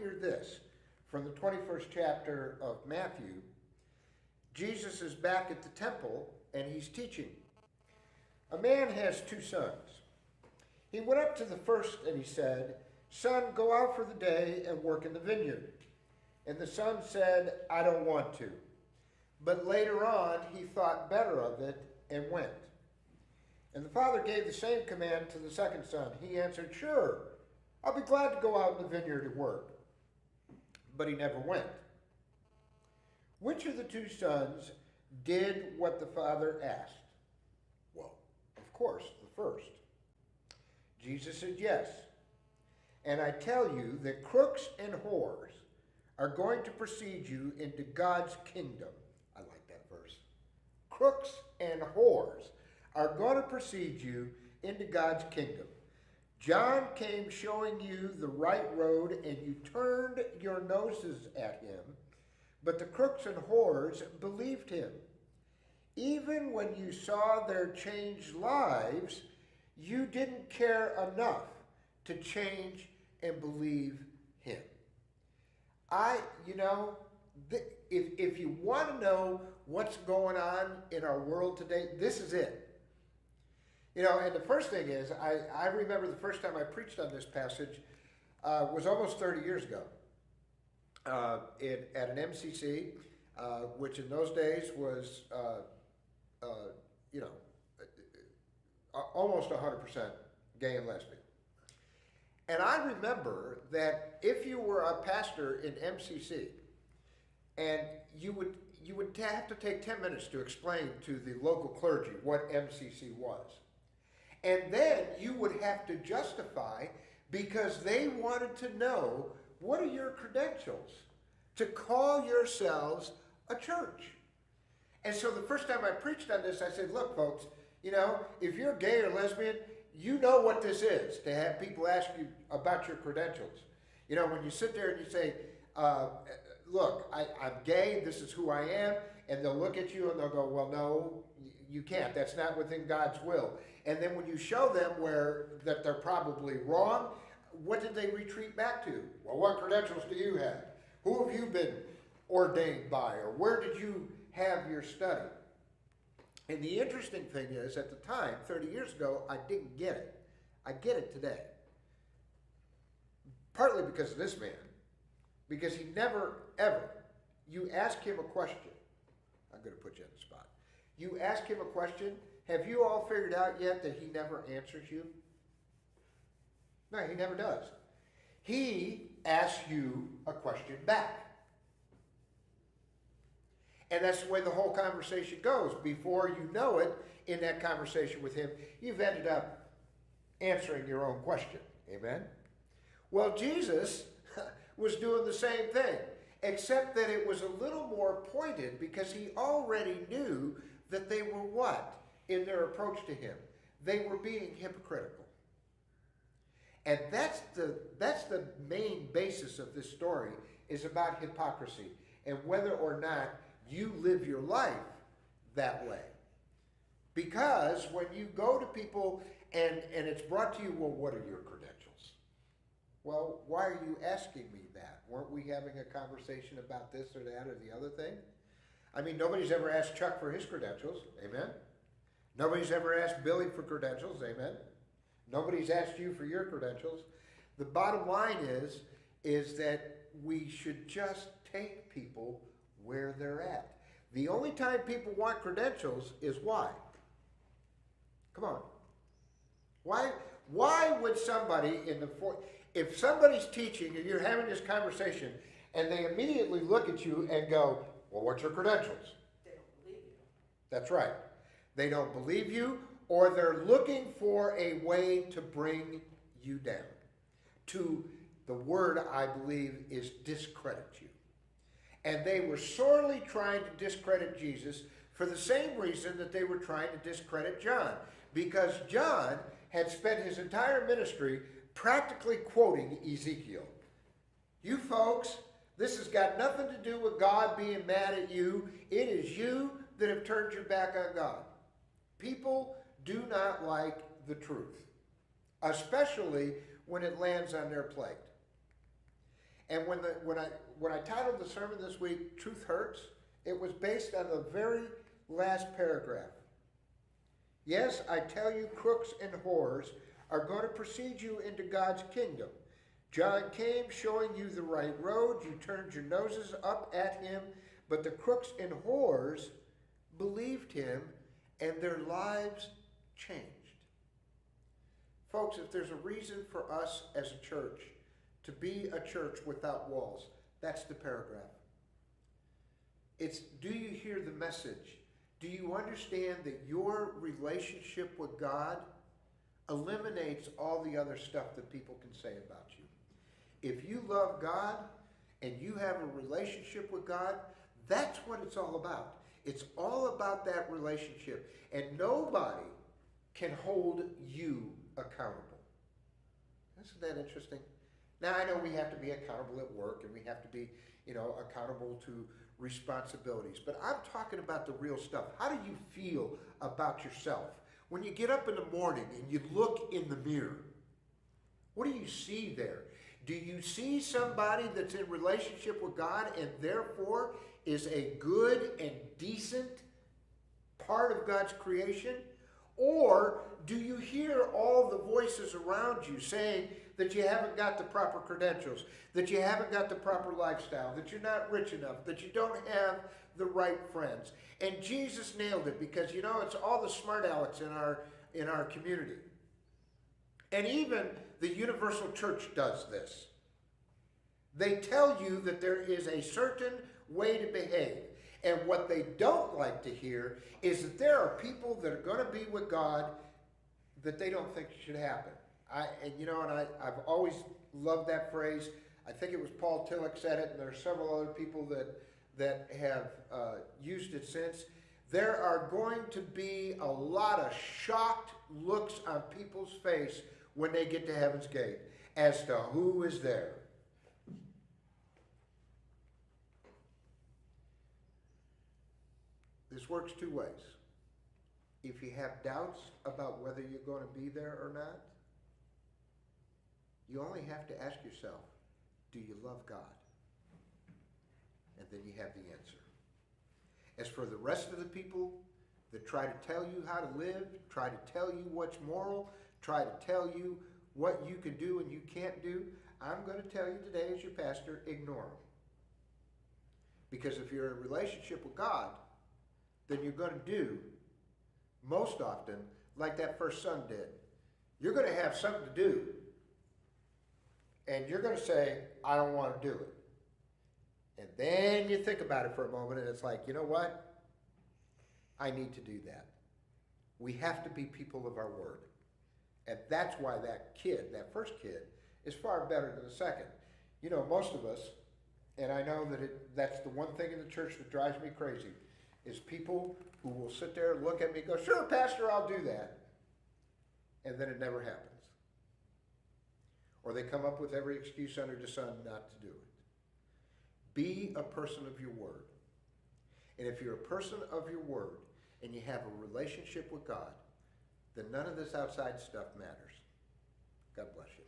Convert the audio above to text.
hear this from the 21st chapter of Matthew. Jesus is back at the temple and he's teaching. A man has two sons. He went up to the first and he said, "Son, go out for the day and work in the vineyard." And the son said, "I don't want to." But later on, he thought better of it and went. And the father gave the same command to the second son. He answered, "Sure, I'll be glad to go out in the vineyard and work." But he never went. Which of the two sons did what the father asked? Well, of course, the first. Jesus said, "Yes. And I tell you that crooks and whores are going to precede you into God's kingdom." I like that verse. Crooks and whores are going to precede you into God's kingdom. John came showing you the right road, and you turned your noses at him, but the crooks and whores believed him. Even when you saw their changed lives, you didn't care enough to change and believe him. If you want to know what's going on in our world today, this is it. And the first thing is, I remember the first time I preached on this passage was almost 30 years ago at an MCC, which in those days was, almost 100% gay and lesbian. And I remember that if you were a pastor in MCC, and you would have to take 10 minutes to explain to the local clergy what MCC was. And then you would have to justify, because they wanted to know, what are your credentials to call yourselves a church? And so the first time I preached on this, I said, look, folks, if you're gay or lesbian, you know what this is, to have people ask you about your credentials. When you sit there and you say, look, I'm gay, this is who I am, and they'll look at you and they'll go, well, no, you can't. That's not within God's will. And then when you show them that they're probably wrong, what did they retreat back to? Well, what credentials do you have? Who have you been ordained by? Or where did you have your study? And the interesting thing is, at the time, 30 years ago, I didn't get it. I get it today. Partly because of this man. Because he never, ever, you ask him a question. I'm going to put you on the spot. You ask him a question. Have you all figured out yet that he never answers you? No, he never does. He asks you a question back. And that's the way the whole conversation goes. Before you know it, in that conversation with him, you've ended up answering your own question. Amen? Well, Jesus was doing the same thing, except that it was a little more pointed, because he already knew that they were what? In their approach to him. They were being hypocritical. And that's the main basis of this story, is about hypocrisy and whether or not you live your life that way. Because when you go to people and it's brought to you, well, what are your credentials? Well, why are you asking me that? Weren't we having a conversation about this or that or the other thing? I mean, nobody's ever asked Chuck for his credentials. Amen? Nobody's ever asked Billy for credentials. Amen? Nobody's asked you for your credentials. The bottom line is that we should just take people where they're at. The only time people want credentials is why? Come on. Why would somebody if somebody's teaching and you're having this conversation and they immediately look at you and go, well, what's your credentials? They don't believe you. That's right. They don't believe you, or they're looking for a way to bring you down. To the word, I believe, is discredit you. And they were sorely trying to discredit Jesus for the same reason that they were trying to discredit John. Because John had spent his entire ministry practically quoting Ezekiel. You folks, this has got nothing to do with God being mad at you. It is you that have turned your back on God. People do not like the truth, especially when it lands on their plate. And when I titled the sermon this week, Truth Hurts, it was based on the very last paragraph. Yes, I tell you, crooks and whores are going to precede you into God's kingdom. John came showing you the right road. You turned your noses up at him, but the crooks and whores believed him, and their lives changed. Folks, if there's a reason for us as a church to be a church without walls, that's the paragraph. It's, do you hear the message? Do you understand that your relationship with God eliminates all the other stuff that people can say about you? If you love God and you have a relationship with God, that's what it's all about. It's all about that relationship. And nobody can hold you accountable. Isn't that interesting? Now, I know we have to be accountable at work and we have to be, accountable to responsibilities. But I'm talking about the real stuff. How do you feel about yourself? When you get up in the morning and you look in the mirror, what do you see there? Do you see somebody that's in relationship with God and therefore is a good and decent part of God's creation? Or do you hear all the voices around you saying that you haven't got the proper credentials, that you haven't got the proper lifestyle, that you're not rich enough, that you don't have the right friends? And Jesus nailed it, because it's all the smart alecks in our community. And even the universal church does this. They tell you that there is a certain way to behave. And what they don't like to hear is that there are people that are going to be with God that they don't think should happen. I've always loved that phrase. I think it was Paul Tillich said it, and there are several other people that have used it since. There are going to be a lot of shocked looks on people's face when they get to Heaven's Gate as to who is there. This works two ways. If you have doubts about whether you're going to be there or not, you only have to ask yourself, do you love God? And then you have the answer. As for the rest of the people that try to tell you how to live, try to tell you what's moral, try to tell you what you can do and you can't do, I'm going to tell you today as your pastor, ignore them. Because if you're in a relationship with God, then you're going to do, most often, like that first son did. You're going to have something to do, and you're going to say, I don't want to do it. And then you think about it for a moment, and it's like, you know what? I need to do that. We have to be people of our word. And that's why that first kid, is far better than the second. Most of us, and I know that that's the one thing in the church that drives me crazy, is people who will sit there and look at me and go, sure, Pastor, I'll do that. And then it never happens. Or they come up with every excuse under the sun not to do it. Be a person of your word. And if you're a person of your word and you have a relationship with God, then none of this outside stuff matters. God bless you.